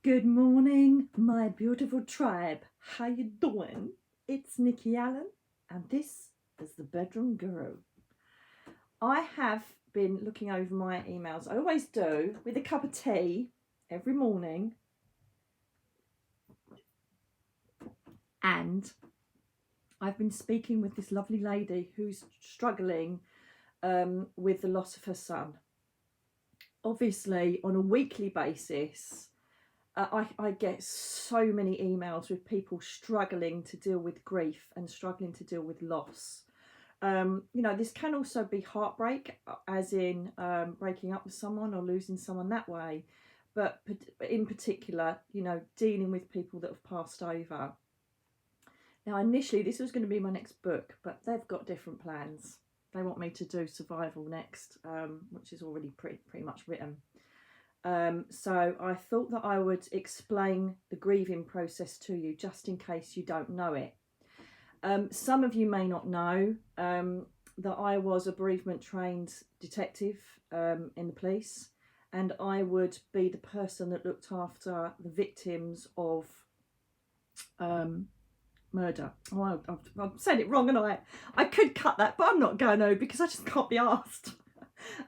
Good morning, my beautiful tribe. How you doing? It's Nicky Alan, and this is the Bedroom Guru. I have been looking over my emails. I always do, with a cup of tea every morning. And I've been speaking with this lovely lady who's struggling with the loss of her son. Obviously, on a weekly basis, I get so many emails with people struggling to deal with grief and struggling to deal with loss. This can also be heartbreak, as in breaking up with someone or losing someone that way. But in particular, dealing with people that have passed over. Now, initially, this was going to be my next book, but they've got different plans. They want me to do survival next, which is already pretty much written. So I thought that I would explain the grieving process to you, just in case you don't know it. Some of you may not know that I was a bereavement trained detective in the police, and I would be the person that looked after the victims of murder. Oh, I've said it wrong, and I could cut that, but I'm not going to, because I just can't be asked.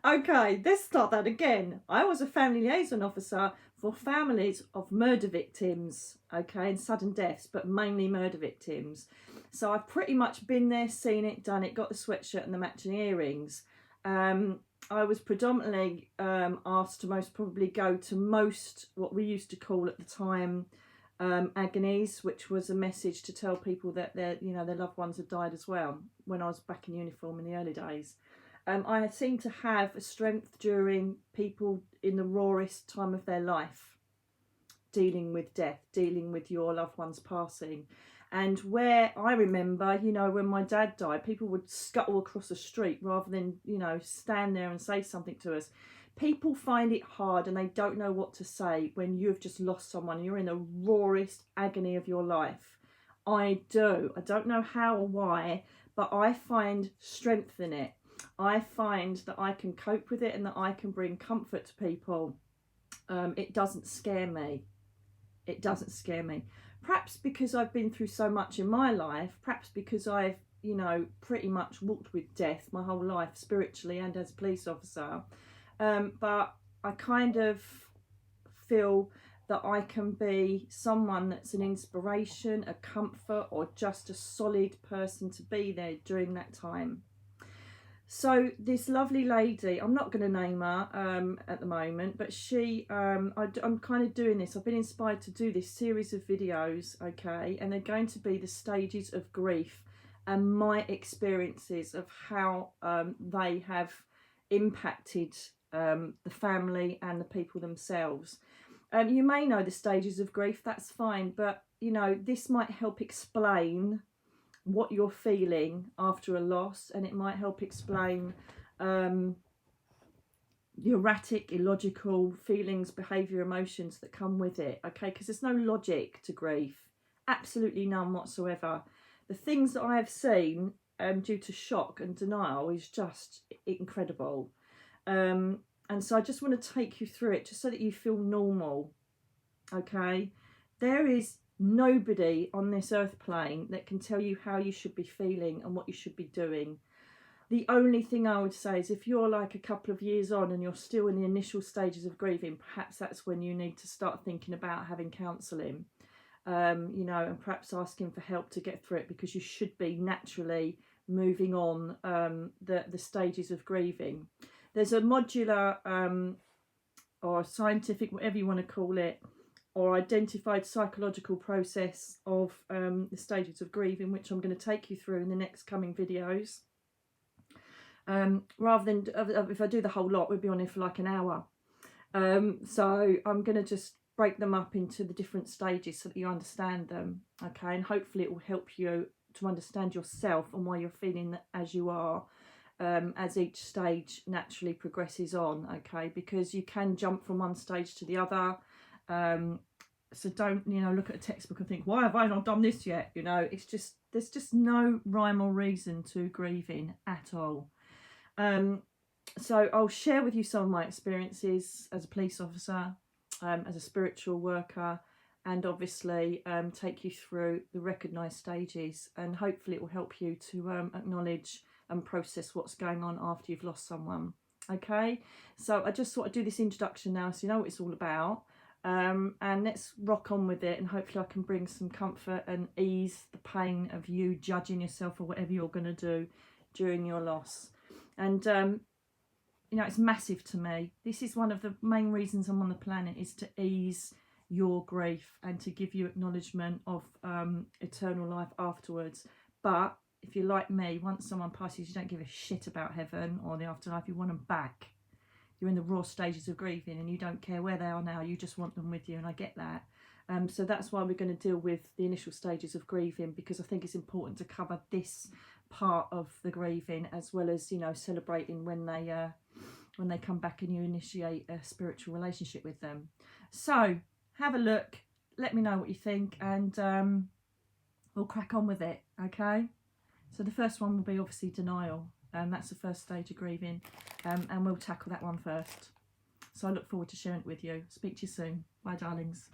Okay, let's start that again. I was a family liaison officer for families of murder victims, okay, and sudden deaths, but mainly murder victims. So I've pretty much been there, seen it, done it, got the sweatshirt and the matching earrings. I was predominantly asked to most probably go to most, what we used to call at the time, agonies, which was a message to tell people that their loved ones had died as well, when I was back in uniform in the early days. I seem to have a strength during people in the rawest time of their life, dealing with death, dealing with your loved ones passing. And where I remember, when my dad died, people would scuttle across the street rather than, stand there and say something to us. People find it hard and they don't know what to say when you've just lost someone. You're in the rawest agony of your life. I do. I don't know how or why, but I find strength in it. I find that I can cope with it and that I can bring comfort to people. It doesn't scare me. It doesn't scare me. Perhaps because I've been through so much in my life. Perhaps because I've, pretty much walked with death my whole life, spiritually and as a police officer. But I kind of feel that I can be someone that's an inspiration, a comfort, or just a solid person to be there during that time. So this lovely lady, I'm not going to name her at the moment, but she, I'm kind of doing this. I've been inspired to do this series of videos, okay, and they're going to be the stages of grief and my experiences of how they have impacted the family and the people themselves. You may know the stages of grief, that's fine, but this might help explain what you're feeling after a loss, and it might help explain the erratic, illogical feelings, behaviour, emotions that come with it, okay, because there's no logic to grief, absolutely none whatsoever. The things that I have seen due to shock and denial is just incredible, and so I just want to take you through it just so that you feel normal, okay. There is nobody on this earth plane that can tell you how you should be feeling and what you should be doing. The only thing I would say is if you're like a couple of years on and you're still in the initial stages of grieving, perhaps that's when you need to start thinking about having counselling, and perhaps asking for help to get through it, because you should be naturally moving on the stages of grieving. There's a modular or scientific, whatever you want to call it, or identified psychological process of the stages of grieving, which I'm going to take you through in the next coming videos. Rather than, if I do the whole lot, we'll be on here for like an hour. So I'm going to just break them up into the different stages so that you understand them, okay? And hopefully it will help you to understand yourself and why you're feeling as you are, as each stage naturally progresses on, okay? Because you can jump from one stage to the other. So don't look at a textbook and think, why have I not done this yet? It's just, there's just no rhyme or reason to grieving at all. So I'll share with you some of my experiences as a police officer, as a spiritual worker, and obviously take you through the recognised stages, and hopefully it will help you to acknowledge and process what's going on after you've lost someone. Okay, so I just thought I'd do this introduction now so you know what it's all about. And let's rock on with it, and hopefully I can bring some comfort and ease the pain of you judging yourself for whatever you're going to do during your loss. And you know, it's massive to me. This is one of the main reasons I'm on the planet, is to ease your grief and to give you acknowledgement of eternal life afterwards. But if you're like me, once someone passes, you don't give a shit about heaven or the afterlife. You want them back. You're in the raw stages of grieving and you don't care where they are now. You just want them with you, and I get that. So that's why we're going to deal with the initial stages of grieving, because I think it's important to cover this part of the grieving, as well as, you know, celebrating when they come back and you initiate a spiritual relationship with them. So have a look, let me know what you think, and we'll crack on with it. Okay, so the first one will be obviously denial. That's the first stage of grieving, and we'll tackle that one first. So I look forward to sharing it with you. Speak to you soon. Bye, darlings.